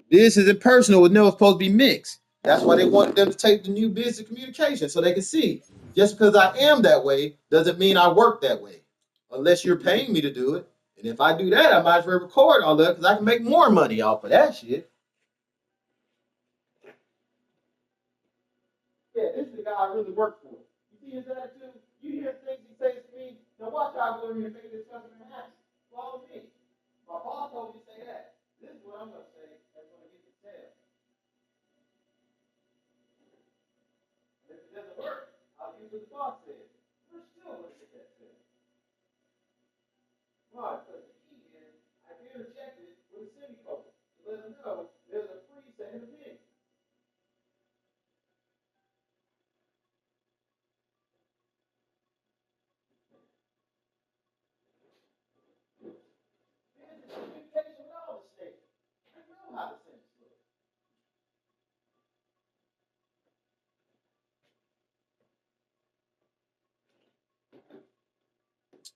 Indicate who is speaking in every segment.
Speaker 1: Business and personal was never supposed to be mixed. That's why they wanted them to take the new business communication so they can see. Just because I am that way doesn't mean I work that way, unless you're paying me to do it. And if I do that, I might as well record all that because I can make more money off of that shit. Yeah, this is the guy I really work for. You see his attitude? You hear things he says to me? Now watch how I go in here and make this customer happy. Follow me. My boss told me to say that. This is what I'm going to say. That's going to get the sale. And if it doesn't work, I'll use what the boss said. We're still going to get that sale. Why? Because the key is I interject it with a semicolon to let them know there's a free second opinion. Business communication with all the states. I know how to send this look.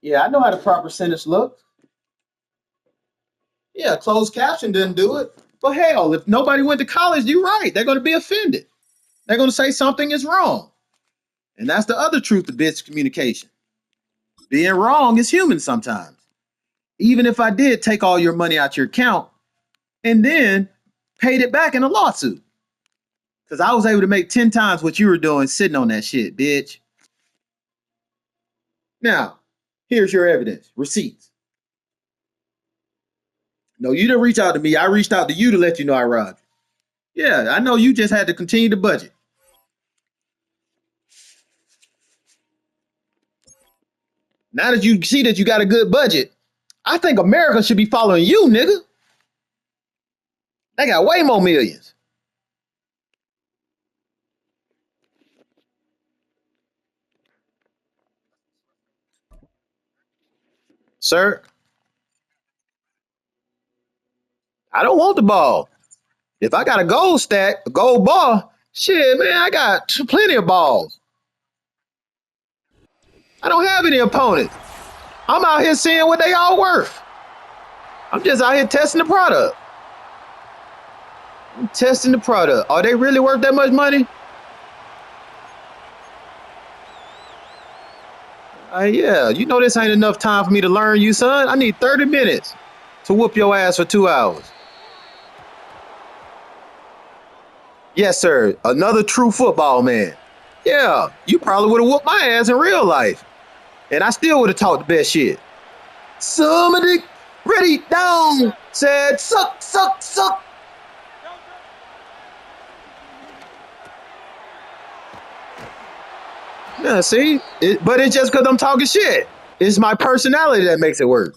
Speaker 1: Yeah, I know how the proper sentence look. Yeah, closed caption didn't do it. But hell, if nobody went to college, you're right. They're going to be offended. They're going to say something is wrong. And that's the other truth of business communication. Being wrong is human sometimes. Even if I did take all your money out your account and then paid it back in a lawsuit. Because I was able to make 10 times what you were doing sitting on that shit, bitch. Now, here's your evidence receipts. No, you didn't reach out to me. I reached out to you to let you know I robbed you. Yeah, I know you just had to continue to budget. Now that you see that you got a good budget, I think America should be following you, nigga. They got way more millions. Sir, I don't want the ball. If I got a gold stack, a gold ball, shit, man, I got plenty of balls. I don't have any opponents. I'm out here seeing what they all worth. I'm just out here testing the product. I'm testing the product. Are they really worth that much money? Yeah, you know this ain't enough time for me to learn you, son. I need 30 minutes to whoop your ass for 2 hours. Yes, sir. Another true football man. Yeah, you probably would have whooped my ass in real life. And I still would have talked the best shit. Somebody ready down said suck, suck, suck. Yeah, see? But it's just because I'm talking shit. It's my personality that makes it work.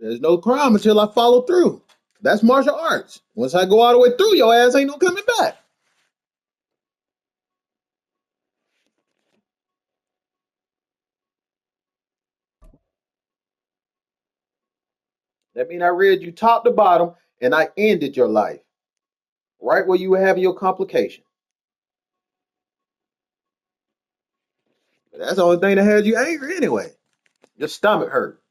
Speaker 1: There's no crime until I follow through. That's martial arts. Once I go all the way through, your ass ain't no coming back. That means I read you top to bottom and I ended your life right where you were having your complication. But that's the only thing that had you angry anyway. Your stomach hurt.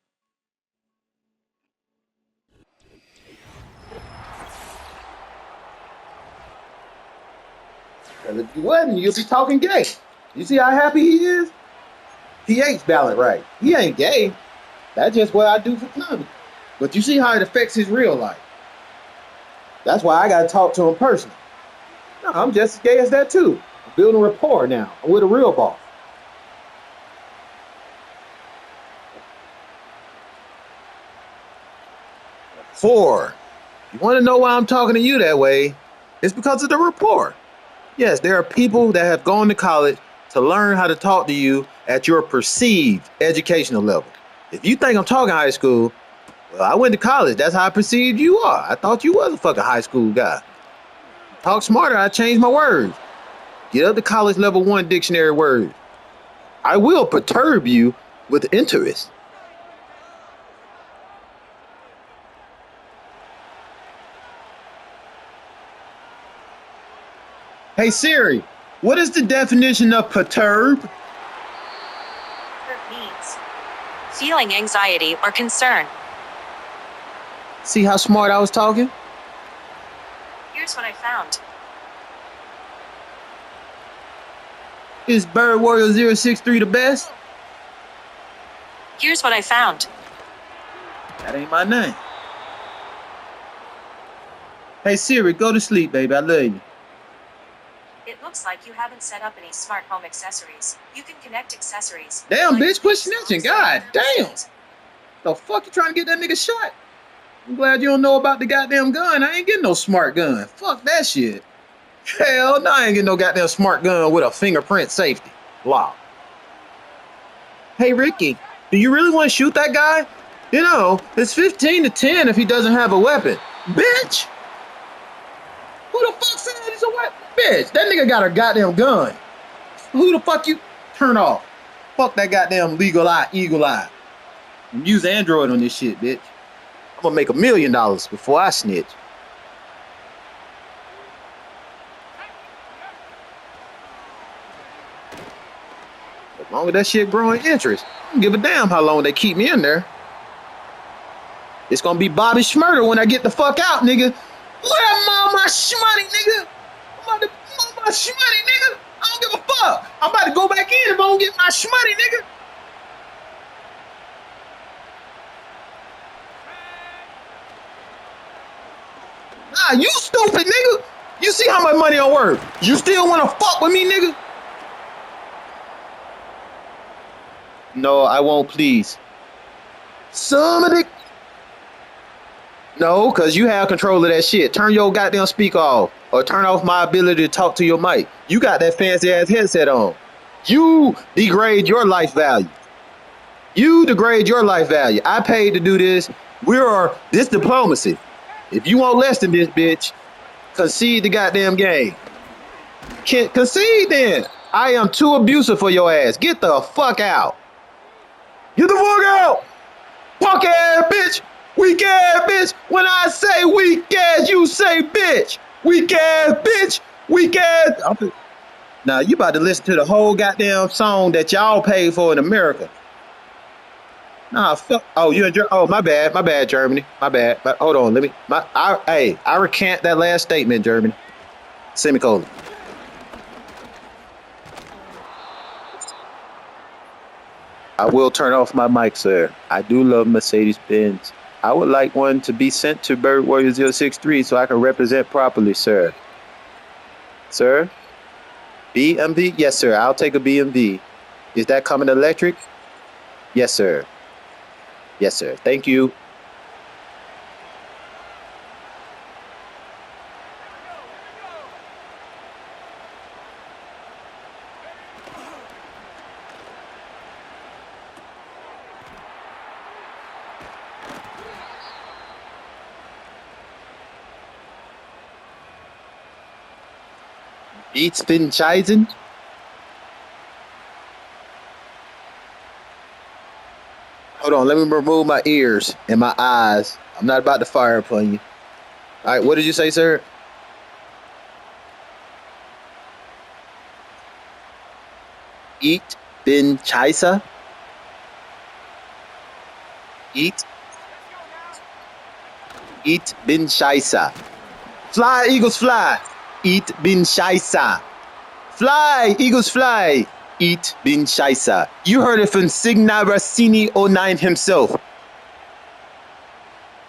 Speaker 1: Because if you wasn't, you'd be talking gay. You see how happy he is? He ain't spelling right. He ain't gay. That's just what I do for comedy. But you see how it affects his real life. That's why I got to talk to him personally. No, I'm just as gay as that too. I'm building rapport now. I'm with a real boss. 4. You want to know why I'm talking to you that way? It's because of the rapport. Yes, there are people that have gone to college to learn how to talk to you at your perceived educational level. If you think I'm talking high school, well, I went to college. That's how I perceived you are. I thought you was a fucking high school guy. Talk smarter, I change my words. Get up to college level 1 dictionary words. I will perturb you with interest. Hey Siri, what is the definition of perturb?
Speaker 2: Perturb means feeling anxiety or concern.
Speaker 1: See how smart I was talking?
Speaker 2: Here's what I found.
Speaker 1: Is Bird Warrior 063 the best?
Speaker 2: Here's what I found.
Speaker 1: That ain't my name. Hey Siri, go to sleep, baby. I love you.
Speaker 2: It looks like you haven't set up any smart home accessories. You can connect accessories.
Speaker 1: Damn,
Speaker 2: like
Speaker 1: bitch, quit snitching. God damn.
Speaker 2: services.
Speaker 1: The fuck you trying to get that nigga shot? I'm glad you don't know about the goddamn gun. I ain't getting no smart gun. Fuck that shit. Hell no, I ain't getting no goddamn smart gun with a fingerprint safety. Wow. Hey Ricky, do you really want to shoot that guy? You know, it's 15-10 if he doesn't have a weapon. Bitch! Who the fuck said he's a weapon? Bitch, that nigga got a goddamn gun. Who the fuck you? Turn off. Fuck that goddamn legal eye, eagle eye. Use Android on this shit, bitch. I'm gonna make $1 million before I snitch. As long as that shit growing interest, I don't give a damn how long they keep me in there. It's gonna be Bobby Schmurder when I get the fuck out, nigga. Where am I, my shmoney, nigga? I'm about to my shmoney, nigga. I don't give a fuck. I'm about to go back in if I don't get my shmoney, nigga. Nah, you stupid, nigga. You see how much money I'm worth. You still wanna fuck with me, nigga? No, I won't, please. Somebody. No, because you have control of that shit. Turn your goddamn speaker off. Or turn off my ability to talk to your mic. You got that fancy ass headset on. You degrade your life value. You degrade your life value. I paid to do this. This diplomacy. If you want less than this, bitch, concede the goddamn game. Can't concede then. I am too abusive for your ass. Get the fuck out. Get the fuck out. Punk ass bitch. Weak ass bitch. When I say weak ass, you say bitch. Weak ass bitch. Weak ass. Now you about to listen to the whole goddamn song that y'all paid for in America. Nah, fuck. Oh, you in Germany? Oh, my bad, Germany. My bad. Hold on, I recant that last statement, Germany. Semicolon. I will turn off my mic, sir. I do love Mercedes-Benz. I would like one to be sent to Bird Warrior 063 so I can represent properly, sir. Sir? BMV? Yes, sir. I'll take a BMV. Is that coming electric? Yes, sir. Yes, sir. Thank you. Ich bin Scheisen. Hold on, let me remove my ears and my eyes. I'm not about to fire upon you. All right, what did you say, sir? Ich bin Scheisse. Ich bin Scheisse. Fly, Eagles, fly. Ich bin Scheisse. Fly, Eagles, fly. Ich bin Scheisse. You heard it from Signa Rossini 09 himself.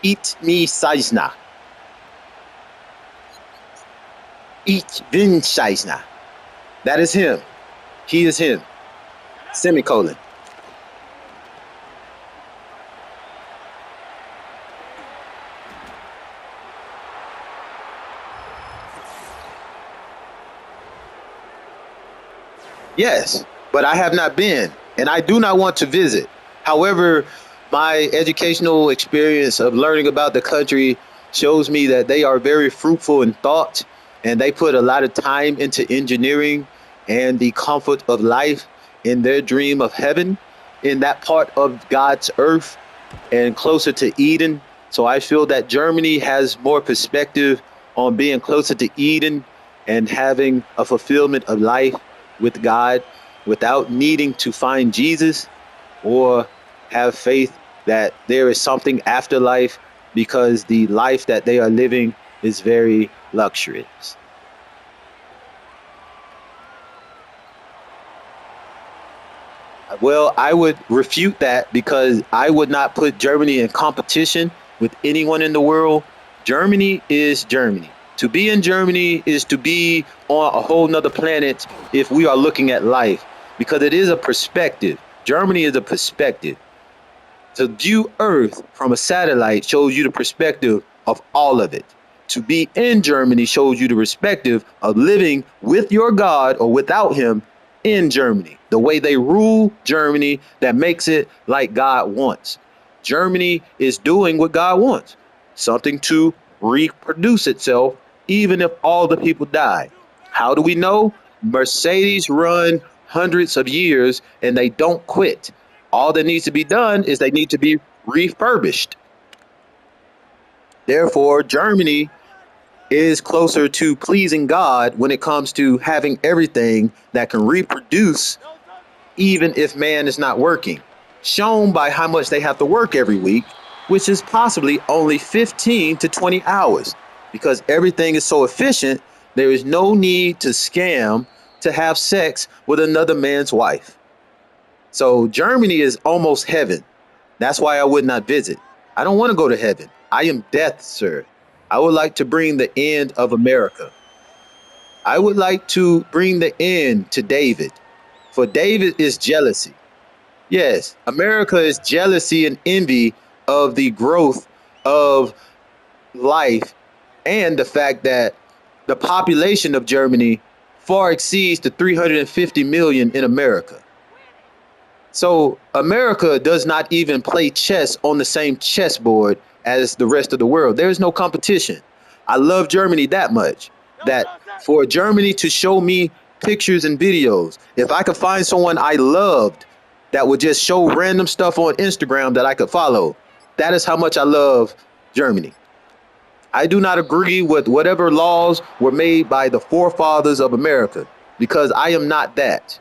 Speaker 1: Ich bin Scheisse. Ich bin Scheisse. That is him. He is him. Semicolon. Yes, but I have not been, and I do not want to visit. However, my educational experience of learning about the country shows me that they are very fruitful in thought, and they put a lot of time into engineering and the comfort of life in their dream of heaven in that part of God's earth and closer to Eden. So I feel that Germany has more perspective on being closer to Eden and having a fulfillment of life with God without needing to find Jesus or have faith that there is something after life, because the life that they are living is very luxurious. Well, I would refute that because I would not put Germany in competition with anyone in the world. Germany is Germany. To be in Germany is to be on a whole nother planet if we are looking at life, because it is a perspective. Germany is a perspective. To view Earth from a satellite shows you the perspective of all of it. To be in Germany shows you the perspective of living with your God or without Him in Germany. The way they rule Germany that makes it like God wants. Germany is doing what God wants, something to reproduce itself, even if all the people die. How do we know? Mercedes run hundreds of years and they don't quit. All that needs to be done is they need to be refurbished. Therefore, Germany is closer to pleasing God when it comes to having everything that can reproduce, even if man is not working, shown by how much they have to work every week, which is possibly only 15 to 20 hours. Because everything is so efficient, there is no need to scam to have sex with another man's wife. So Germany is almost heaven. That's why I would not visit. I don't want to go to heaven. I am death, sir. I would like to bring the end of America. I would like to bring the end to David. For David is jealousy. Yes, America is jealousy and envy of the growth of life and the fact that the population of Germany far exceeds the 350 million in America. So America does not even play chess on the same chessboard as the rest of the world. There is no competition. I love Germany that much that for Germany to show me pictures and videos, if I could find someone I loved that would just show random stuff on Instagram that I could follow, that is how much I love Germany. I do not agree with whatever laws were made by the forefathers of America because I am not that.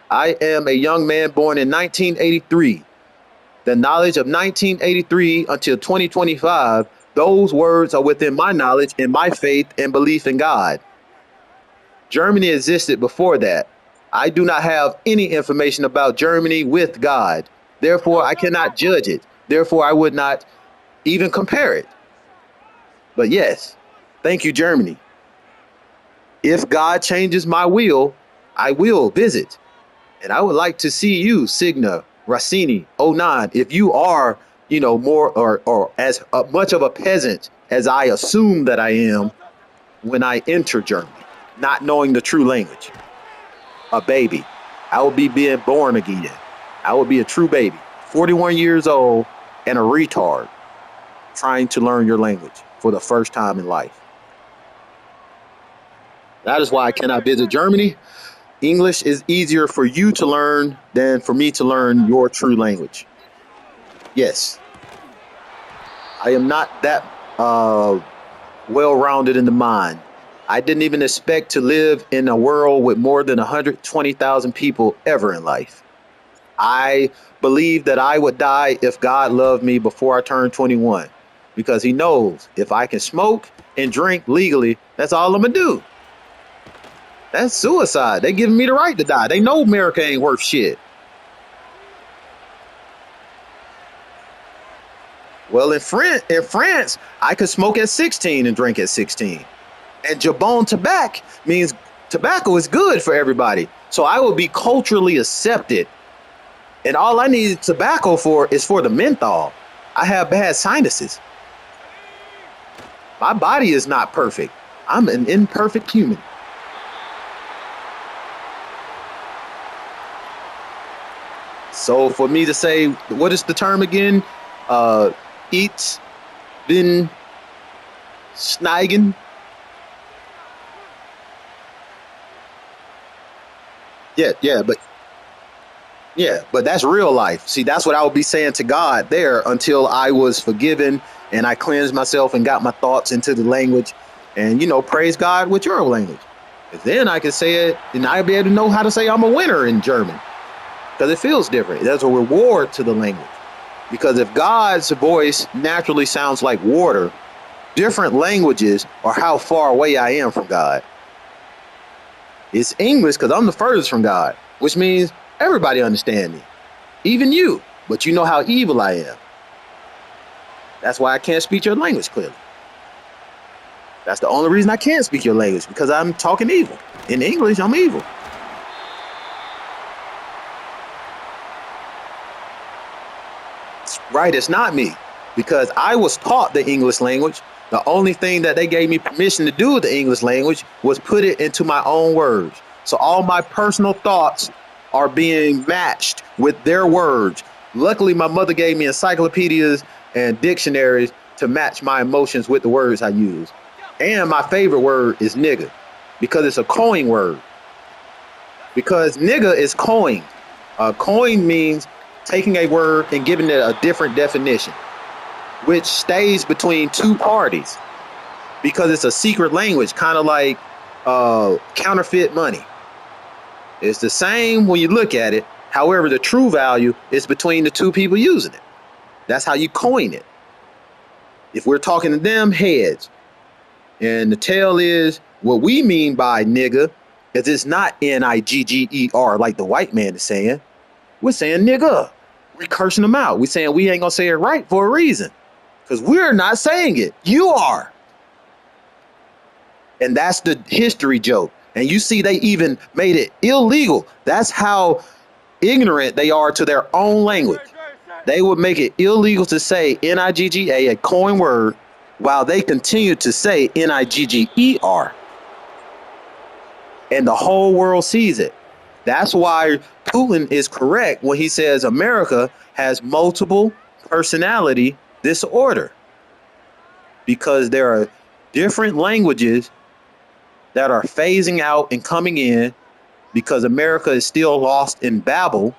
Speaker 1: I am a young man born in 1983. The knowledge of 1983 until 2025, those words are within my knowledge and my faith and belief in God. Germany existed before that. I do not have any information about Germany with God. Therefore, I cannot judge it. Therefore, I would not even compare it. But yes, thank you, Germany. If God changes my will, I will visit. And I would like to see you, Signa Rossini '09, if you are, more or as much of a peasant as I assume that I am when I enter Germany, not knowing the true language. A baby. I will be being born again. I will be a true baby, 41 years old, and a retard trying to learn your language for the first time in life. That is why I cannot visit Germany. English is easier for you to learn than for me to learn your true language. Yes, I am not that uh, well rounded in the mind. I didn't even expect to live in a world with more than 120,000 people ever in life. I believe that I would die if God loved me before I turned 21 because He knows if I can smoke and drink legally, that's all I'm going to do. That's suicide. They giving me the right to die. They know America ain't worth shit. Well, in France, I could smoke at 16 and drink at 16. And Jabon tobacco means tobacco is good for everybody. So I will be culturally accepted. And all I need tobacco for is for the menthol. I have bad sinuses. My body is not perfect. I'm an imperfect human. So for me to say, what is the term again? Eats, bin, Sneigen. Yeah, yeah, but yeah, but that's real life. See, that's what I would be saying to God there until I was forgiven and I cleansed myself and got my thoughts into the language and, praise God with your language. 'Cause then I could say it and I'd be able to know how to say I'm a winner in German because it feels different. There's a reward to the language. Because if God's voice naturally sounds like water, different languages are how far away I am from God. It's English because I'm the furthest from God, which means everybody understands me, even you. But you know how evil I am. That's why I can't speak your language clearly. That's the only reason I can't speak your language because I'm talking evil. In English, I'm evil. Right, it's not me because I was taught the English language. The only thing that they gave me permission to do with the English language was put it into my own words. So all my personal thoughts are being matched with their words. Luckily, my mother gave me encyclopedias and dictionaries to match my emotions with the words I use. And my favorite word is nigga because it's a coin word. Because nigga is coin. Coin means taking a word and giving it a different definition, which stays between two parties because it's a secret language, kind of like counterfeit money. It's the same when you look at it. However, the true value is between the two people using it. That's how you coin it. If we're talking to them, heads. And the tail is what we mean by nigga, is it's not Nigger like the white man is saying. We're saying nigga. We're cursing them out. We're saying we ain't gonna say it right for a reason. Because we're not saying it. You are. And that's the history joke. And you see, they even made it illegal. That's how ignorant they are to their own language. They would make it illegal to say Nigga, a coin word, while they continue to say Nigger. And the whole world sees it. That's why Putin is correct when he says America has multiple personality disorder, because there are different languages that are phasing out and coming in because America is still lost in Babel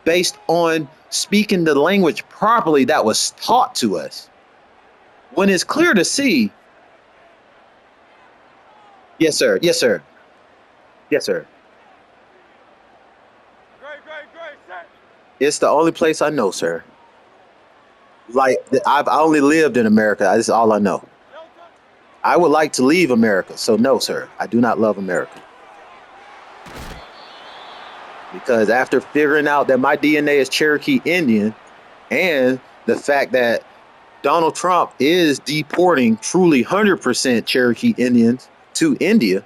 Speaker 1: based on speaking the language properly that was taught to us. When it's clear to see, yes, sir, yes, sir, yes, sir. It's the only place I know, sir. Like I've only lived in America. That's all I know. I would like to leave America, so no, sir, I do not love America. Because after figuring out that my DNA is Cherokee Indian, and the fact that Donald Trump is deporting truly 100% Cherokee Indians to India,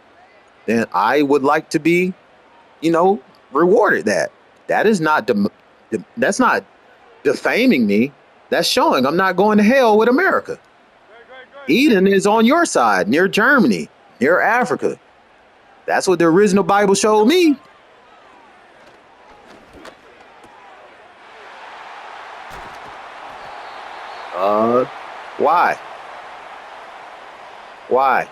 Speaker 1: then I would like to be, rewarded that. That is not that's not defaming me. That's showing I'm not going to hell with America. Eden is on your side, near Germany, near Africa. That's what the original Bible showed me. Uh, why? Why?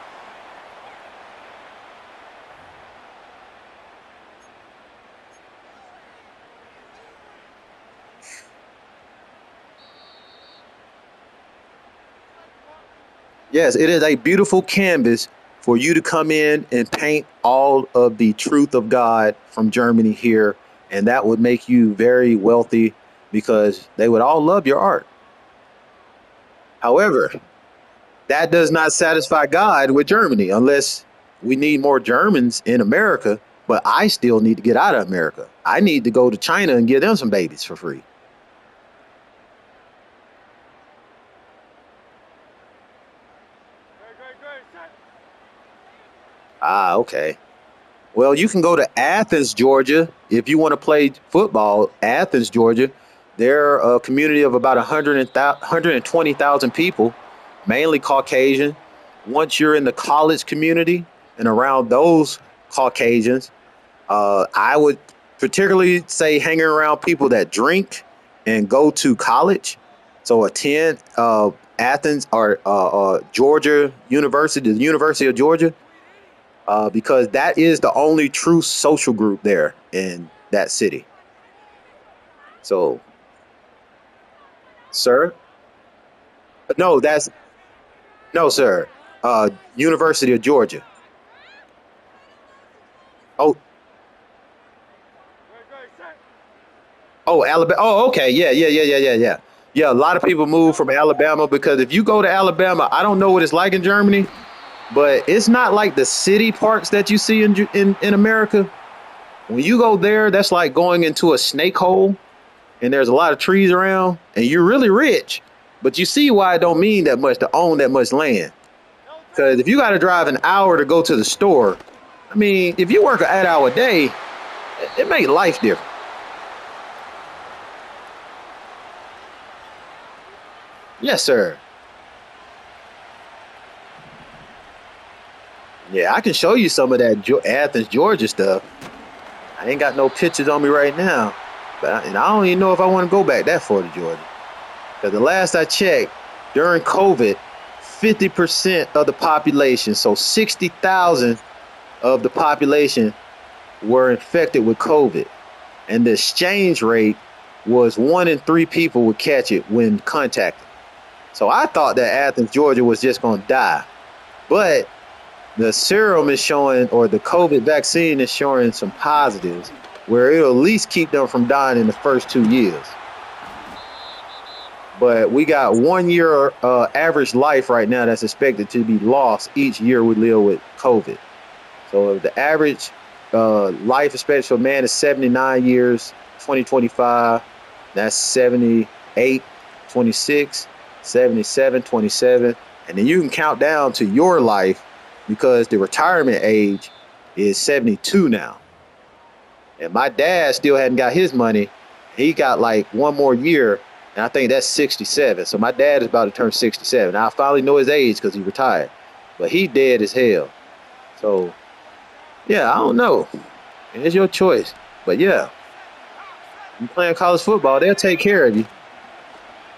Speaker 1: Yes, it is a beautiful canvas for you to come in and paint all of the truth of God from Germany here, and that would make you very wealthy because they would all love your art. However, that does not satisfy God with Germany unless we need more Germans in America, but I still need to get out of America. I need to go to China and give them some babies for free. Ah, okay. Well, you can go to Athens, Georgia, if you want to play football. Athens, Georgia, they're a community of about 120,000 people, mainly Caucasian. Once you're in the college community and around those Caucasians, I would particularly say hanging around people that drink and go to college. So attend Athens or Georgia University, the University of Georgia. because that is the only true social group there in that city. So, sir, no, that's no, sir. University of Georgia. Oh, oh, Alabama. Oh, okay. Yeah, yeah, yeah, yeah, yeah, yeah. Yeah, a lot of people move from Alabama because if you go to Alabama, I don't know what it's like in Germany, but it's not like the city parks that you see in America. When you go there, that's like going into a snake hole, and there's a lot of trees around, and you're really rich. But you see why it don't mean that much to own that much land. Because if you got to drive an hour to go to the store, I mean, if you work an 8 hour day, it makes life different. Yes, sir. Yeah, I can show you some of that Athens, Georgia stuff. I ain't got no pictures on me right now, and I don't even know if I want to go back that far to Georgia. Because the last I checked, during COVID, 50% of the population, so 60,000 of the population, were infected with COVID, and the exchange rate was 1 in 3 people would catch it when contacted. So I thought that Athens, Georgia was just going to die, but the serum is showing, or the COVID vaccine is showing some positives where it'll at least keep them from dying in the first 2 years. But we got 1 year average life right now that's expected to be lost each year we live with COVID. So if the average life expectancy for man is 79 years, 2025, that's 78, 26, 77, 27. And then you can count down to your life because the retirement age is 72 now. And my dad still hadn't got his money. He got like 1 more year, and I think that's 67. So my dad is about to turn 67. Now I finally know his age because he retired, but he dead as hell. So yeah, I don't know. It's your choice. But yeah, you playing college football, they'll take care of you.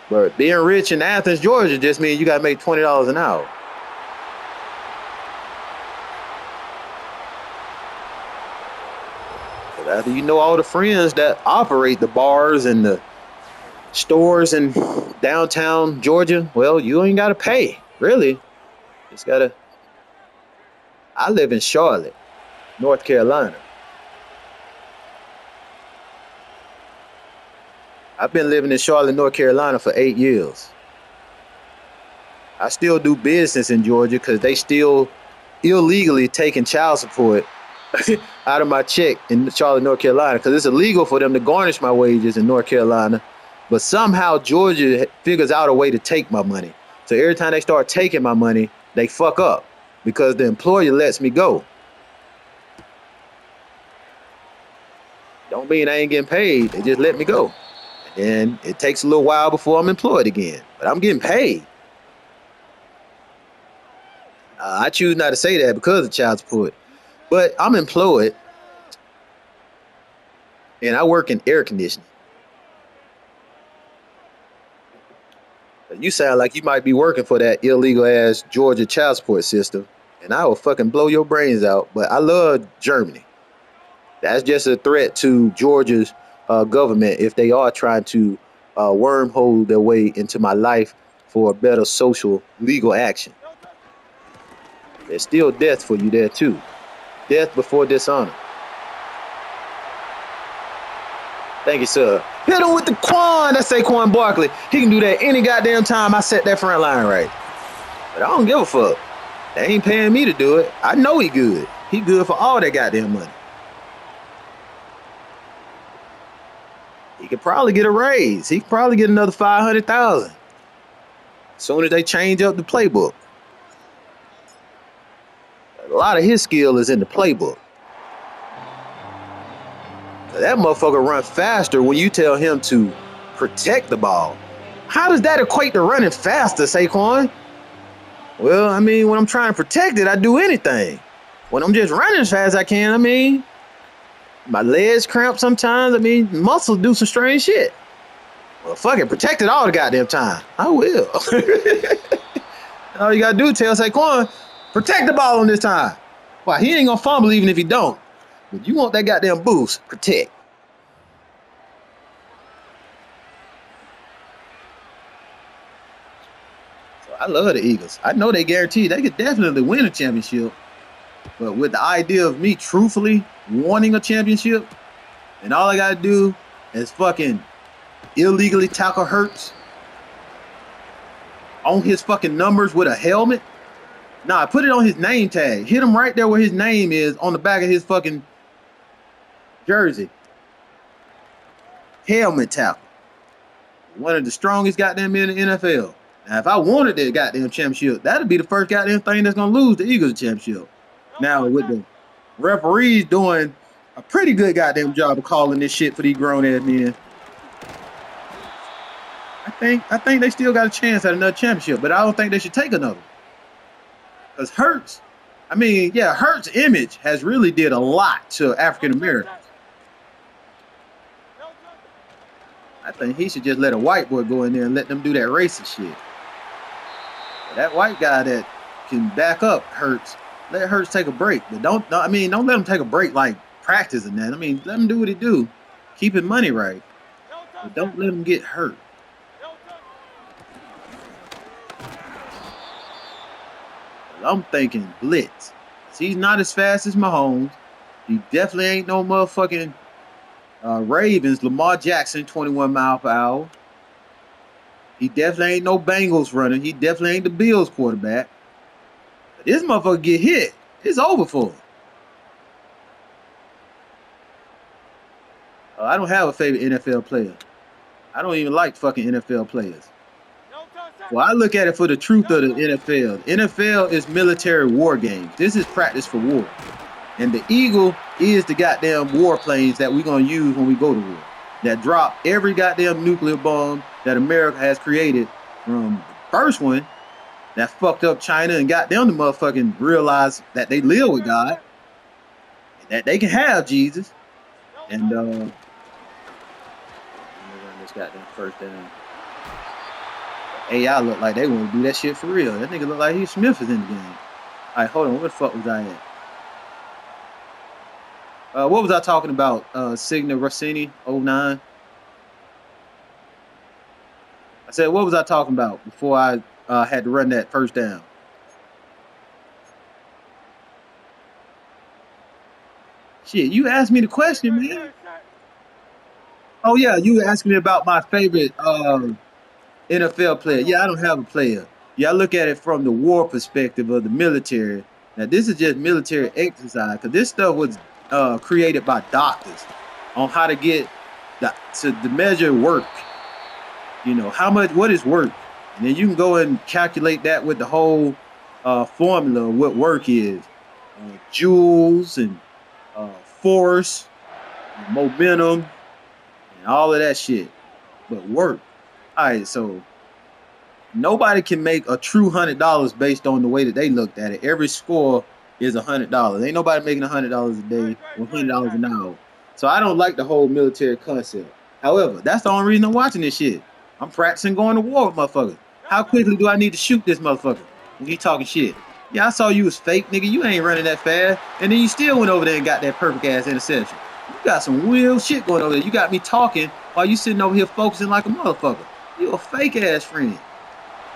Speaker 1: But being rich in Athens, Georgia just means you got to make $20 an hour. But after you know all the friends that operate the bars and the stores in downtown Georgia, well, you ain't got to pay, really. Just got to. I live in Charlotte, North Carolina. I've been living in Charlotte, North Carolina for 8 years. I still do business in Georgia because they still illegally taking child support out of my check in Charlotte, North Carolina, because it's illegal for them to garnish my wages in North Carolina. But somehow Georgia figures out a way to take my money. So every time they start taking my money, they fuck up because the employer lets me go. Don't mean I ain't getting paid. They just let me go. And it takes a little while before I'm employed again. But I'm getting paid. I choose not to say that because of child support. But I'm employed, and I work in air conditioning. You sound like you might be working for that illegal ass Georgia child support system, and I will fucking blow your brains out. But I love Germany. That's just a threat to Georgia's government if they are trying to wormhole their way into my life for a better social legal action. There's still death for you there too. Death before dishonor. Thank you, sir. Hit him with the Quan. That's Saquon Barkley. He can do that any goddamn time I set that front line right. But I don't give a fuck. They ain't paying me to do it. I know he good. He good for all that goddamn money. He could probably get a raise. He could probably get another 500,000 as soon as they change up the playbook. A lot of his skill is in the playbook. That motherfucker run faster when you tell him to protect the ball. How does that equate to running faster, Saquon? Well, I mean, when I'm trying to protect it, I do anything. When I'm just running as fast as I can, I mean, my legs cramp sometimes. I mean, muscles do some strange shit. Well, fuck it, protect it all the goddamn time. I will. All you gotta do is tell Saquon, protect the ball on this time. Why, he ain't gonna fumble even if he don't. But you want that goddamn boost, protect. So I love the Eagles. I know they guaranteed they could definitely win a championship. But with the idea of me truthfully wanting a championship, and all I gotta do is fucking illegally tackle Hurts on his fucking numbers with a helmet. Nah, put it on his name tag. Hit him right there where his name is on the back of his fucking jersey. Helmet tackle. One of the strongest goddamn men in the NFL. Now, if I wanted that goddamn championship, that'd be the first goddamn thing that's gonna lose the Eagles championship. Now, with the referees doing a pretty good goddamn job of calling this shit for these grown ass men, I think they still got a chance at another championship, but I don't think they should take another. Because Hurts, Hurts' image has really did a lot to African Americans. I think he should just let a white boy go in there and let them do that racist shit. But that white guy that can back up Hurts, let Hurts take a break. But don't let him take a break like practice and that. I mean, let him do what he do. Keep his money right. But don't let him get hurt. I'm thinking blitz. He's not as fast as Mahomes. He definitely ain't no motherfucking Ravens, Lamar Jackson, 21 miles per hour. He definitely ain't no Bengals running. He definitely ain't the Bills quarterback. But this motherfucker get hit. It's over for him. I don't have a favorite NFL player. I don't even like fucking NFL players. Well, I look at it for the truth of the NFL. NFL is military war games. This is practice for war. And the Eagle is the goddamn warplanes that we're going to use when we go to war. That drop every goddamn nuclear bomb that America has created, from the first one that fucked up China and got them to motherfucking realize that they live with God, that they can have Jesus. And run this goddamn first down. AI look like they want to do that shit for real. That nigga look like Hugh Smith is in the game. All right, hold on. Where the fuck was I at? What was I talking about? Signa Rossini, 09. I said, what was I talking about before I had to run that first down? Shit, you asked me the question, man. Oh, yeah, you asked me about my favorite NFL player. Yeah, I don't have a player. Yeah, I look at it from the war perspective of the military. Now, this is just military exercise, because this stuff was created by doctors on how to get to measure work. You know, what is work? And then you can go and calculate that with the whole formula of what work is. Joules and force, and momentum, and all of that shit. But work. All right, so nobody can make a true $100 based on the way that they looked at it. Every score is $100. Ain't nobody making $100 a day or $100 an hour. So I don't like the whole military concept. However, that's the only reason I'm watching this shit. I'm practicing going to war with motherfuckers. How quickly do I need to shoot this motherfucker when he talking shit? Yeah, I saw you was fake, nigga. You ain't running that fast. And then you still went over there and got that perfect ass interception. You got some real shit going over there. You got me talking while you sitting over here focusing like a motherfucker. You a fake ass friend.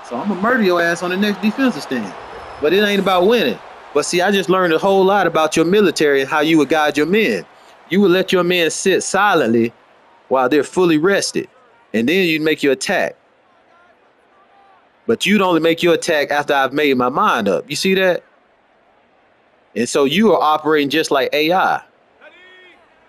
Speaker 1: So I'm gonna murder your ass on the next defensive stand. But it ain't about winning. But see, I just learned a whole lot about your military and how you would guide your men. You would let your men sit silently while they're fully rested. And then you'd make your attack. But you'd only make your attack after I've made my mind up. You see that? And so you are operating just like AI,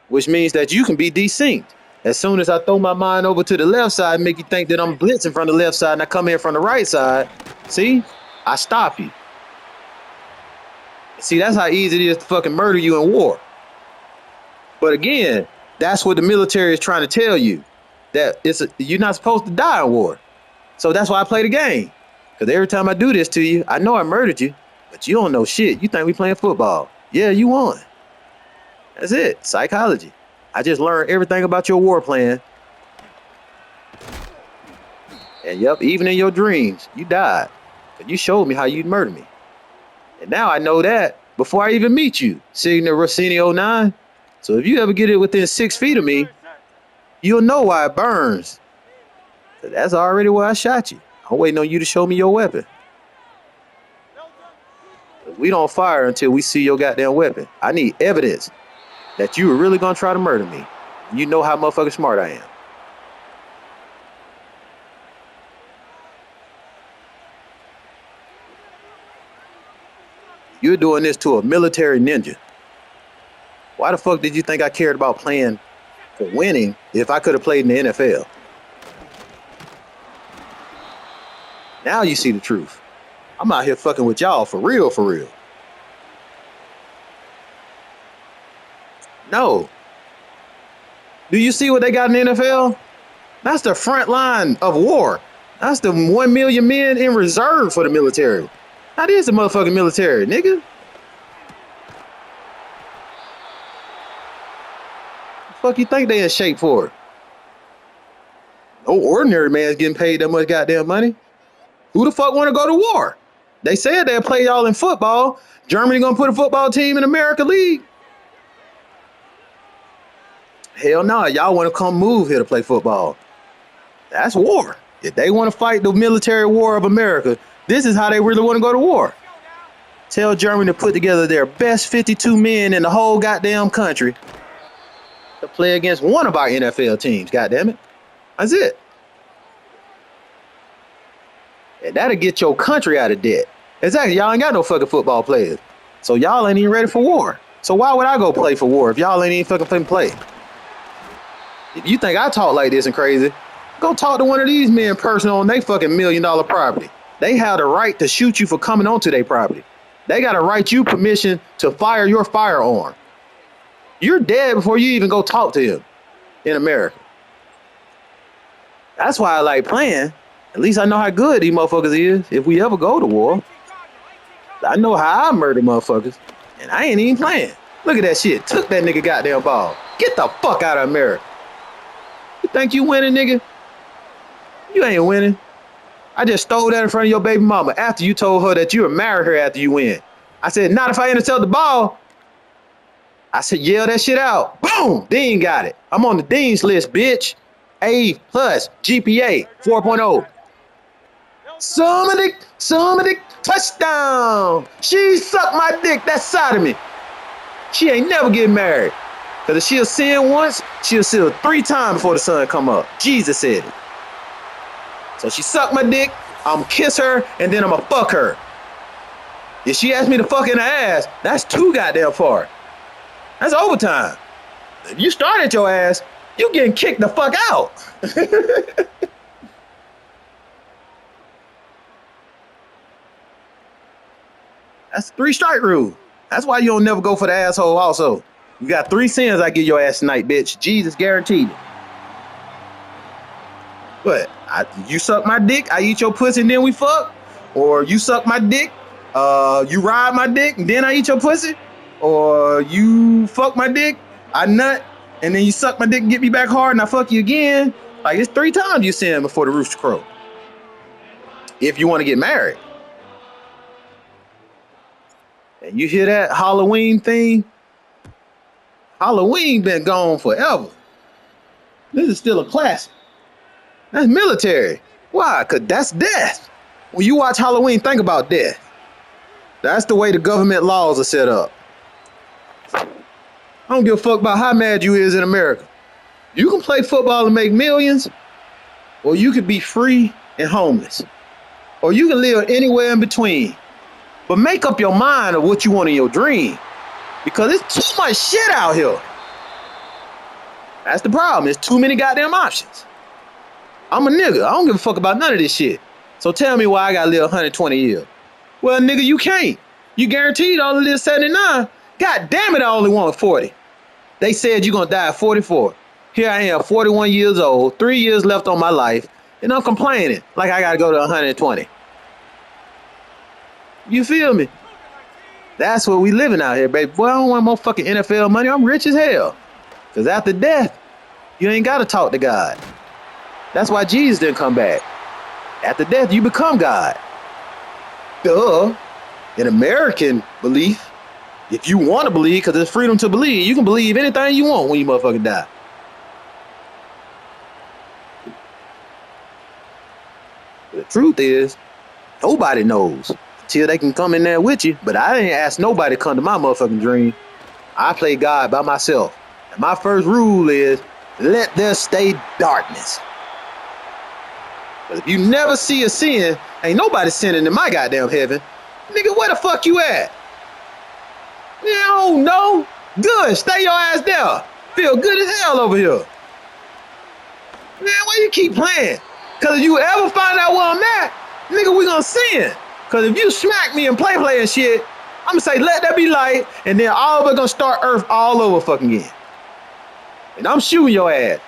Speaker 1: which means that you can be desynced. As soon as I throw my mind over to the left side and make you think that I'm blitzing from the left side and I come in from the right side, see, I stop you. See, that's how easy it is to fucking murder you in war. But again, that's what the military is trying to tell you, that you're not supposed to die in war. So that's why I play the game. Because every time I do this to you, I know I murdered you, but you don't know shit. You think we playing football. Yeah, you won. That's it. Psychology. I just learned everything about your war plan. And yep, even in your dreams, you died. But you showed me how you'd murder me. And now I know that. before I even meet you, sitting at Rossini '09. So if you ever get it within 6 feet of me, you'll know why it burns. That's already where I shot you. I'm waiting on you to show me your weapon. We don't fire until we see your goddamn weapon. I need evidence that you were really gonna try to murder me. You know how motherfucking smart I am. You're doing this to a military ninja. Why the fuck did you think I cared about playing for winning if I could have played in the NFL? Now you see the truth. I'm out here fucking with y'all for real, for real. No. Do you see what they got in the NFL? That's the front line of war. That's the 1 million men in reserve for the military. That is the motherfucking military, nigga. The fuck you think they in shape for? No ordinary man's getting paid that much goddamn money. Who the fuck want to go to war? They said they'll play y'all in football. Germany gonna put a football team in America League? Hell no, y'all want to come move here to play football. That's war. If they want to fight the military war of America, this is how they really want to go to war. Tell Germany to put together their best 52 men in the whole goddamn country to play against one of our NFL teams, goddamn it. That's it. And that'll get your country out of debt. Exactly, y'all ain't got no fucking football players. So y'all ain't even ready for war. So why would I go play for war if y'all ain't even fucking play? If you think I talk like this and crazy, go talk to one of these men personal on their fucking $1 million property. They have the right to shoot you for coming onto their property. They got to write you permission to fire your firearm. You're dead before you even go talk to him in America. That's why I like playing. At least I know how good these motherfuckers is if we ever go to war. I know how I murder motherfuckers. And I ain't even playing. Look at that shit. Took that nigga goddamn ball. Get the fuck out of America. You think you winning, nigga? You ain't winning. I just stole that in front of your baby mama after you told her that you would marry her after you win. I said, not if I intercept the ball. I said, yell that shit out. Boom! Dean got it. I'm on the Dean's list, bitch. A plus GPA 4.0. Somebody, touchdown. She sucked my dick. That's sodomy. She ain't never getting married. Because if she'll sin once, she'll sin 3 times before the sun come up. Jesus said it. So she sucked my dick, I'm kiss her, and then I'm gonna fuck her. If she asked me to fuck in the ass, that's too goddamn far. That's overtime. If you start at your ass, you getting kicked the fuck out. That's 3 strike rule. That's why you don't never go for the asshole also. You got 3 sins I give your ass tonight, bitch. Jesus guaranteed it. What? You suck my dick, I eat your pussy, and then we fuck? Or you suck my dick, you ride my dick, and then I eat your pussy? Or you fuck my dick, I nut, and then you suck my dick and get me back hard, and I fuck you again? Like, it's 3 times you sin before the rooster crow. If you want to get married. And you hear that Halloween thing? Halloween been gone forever. This is still a classic. That's military. Why? Because that's death. When you watch Halloween, think about death. That's the way the government laws are set up. I don't give a fuck about how mad you is in America. You can play football and make millions, or you could be free and homeless. Or you can live anywhere in between. But make up your mind of what you want in your dream. Because it's too much shit out here. That's the problem. There's too many goddamn options. I'm a nigga. I don't give a fuck about none of this shit. So tell me why I gotta live 120 years. Well, nigga, you can't. You guaranteed all of this 79. God damn it, I only want 40. They said you're gonna die at 44. Here I am, 41 years old, 3 years left on my life, and I'm complaining like I gotta go to 120. You feel me? That's what we living out here, baby. Boy, I don't want more fucking NFL money. I'm rich as hell. Because after death, you ain't gotta talk to God. That's why Jesus didn't come back. After death, you become God. Duh. In American belief, If you want to believe, because it's freedom to believe, you can believe anything you want when you motherfucking die. But the truth is, nobody knows until they can come in there with you. But I didn't ask nobody to come to my motherfucking dream. I play God by myself. And my first rule is, let there stay darkness. But if you never see a sin, ain't nobody sinning in my goddamn heaven. Nigga, where the fuck you at? You don't know. Good, stay your ass there. Feel good as hell over here. Man, why you keep playing? Cause if you ever find out where I'm at, nigga, we gonna sin. Cause if you smack me and play and shit, I'm gonna say let there be light, and then all of us gonna start Earth all over fucking again. And I'm shooting your ass.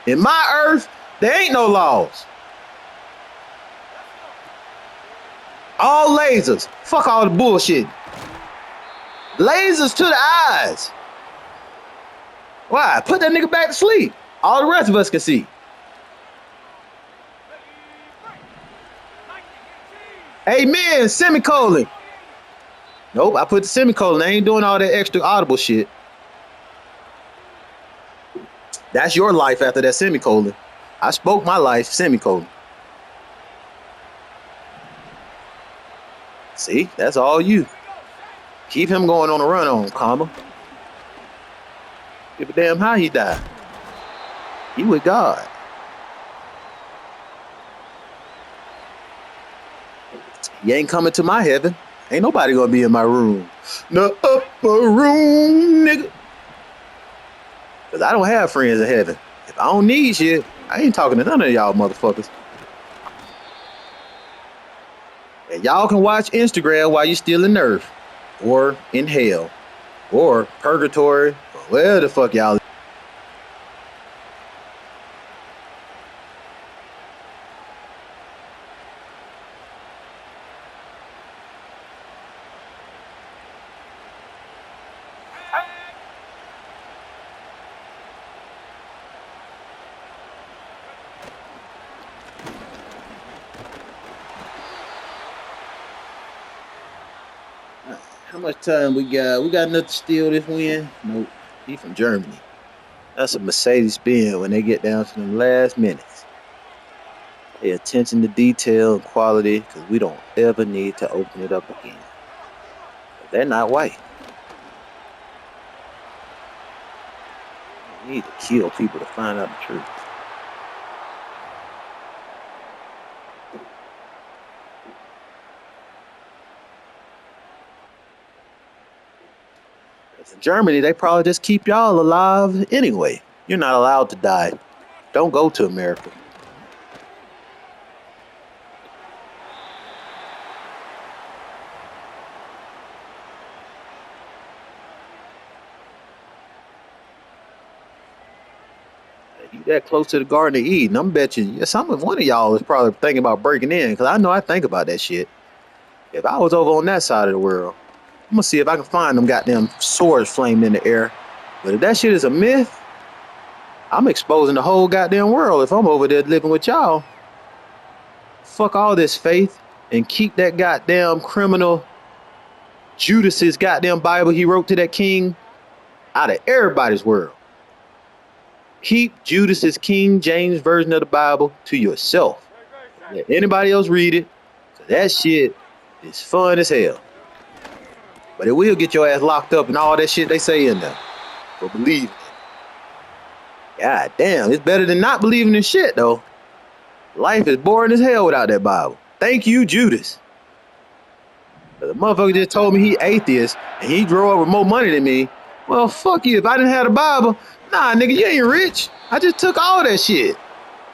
Speaker 1: In my Earth, there ain't no laws. All lasers. Fuck all the bullshit. Lasers to the eyes. Why? Put that nigga back to sleep. All the rest of us can see. Amen. Semicolon. Nope, I put the semicolon. I ain't doing all that extra audible shit. That's your life after that semicolon. I spoke my life, semicolon. See, that's all you. Keep him going on a run on, comma. Give a damn how he died. He with God. He ain't coming to my heaven. Ain't nobody gonna be in my room. The upper room, nigga. Cause I don't have friends in heaven. If I don't need shit, I ain't talking to none of y'all motherfuckers. And y'all can watch Instagram while you still in Earth, or in hell, or purgatory, or where the fuck y'all. How much time we got? We got enough to steal this win? Nope. He from Germany. That's a Mercedes-Benz when they get down to the last minutes. Pay attention to detail and quality, because we don't ever need to open it up again. They're not white. We need to kill people to find out the truth. In Germany, they probably just keep y'all alive anyway. You're not allowed to die. Don't go to America. You that close to the Garden of Eden, I'm bet you one of y'all is probably thinking about breaking in, because I know I think about that shit. If I was over on that side of the world, I'm gonna see if I can find them goddamn swords flaming in the air. But if that shit is a myth, I'm exposing the whole goddamn world if I'm over there living with y'all. Fuck all this faith and keep that goddamn criminal Judas's goddamn Bible he wrote to that king out of everybody's world. Keep Judas's King James version of the Bible to yourself. Let anybody else read it. So that shit is fun as hell. But it will get your ass locked up and all that shit they say in there. For believing it. God damn, it's better than not believing in shit though. Life is boring as hell without that Bible. Thank you, Judas. But the motherfucker just told me he atheist and he drove over more money than me. Well, fuck you. If I didn't have the Bible, nah, nigga, you ain't rich. I just took all that shit.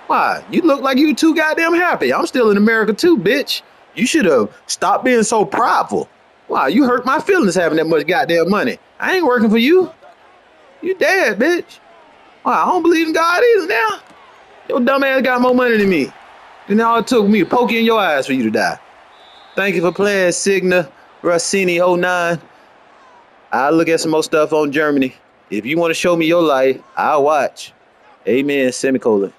Speaker 1: Why? You look like you too goddamn happy. I'm still in America too, bitch. You should have stopped being so prideful. Wow, you hurt my feelings having that much goddamn money. I ain't working for you. You dead, bitch. Wow, I don't believe in God either now. Your dumb ass got more money than me. And all it took me to poke you in your eyes for you to die. Thank you for playing, Signa Rossini 09. I'll look at some more stuff on Germany. If you want to show me your life, I'll watch. Amen, semicolon.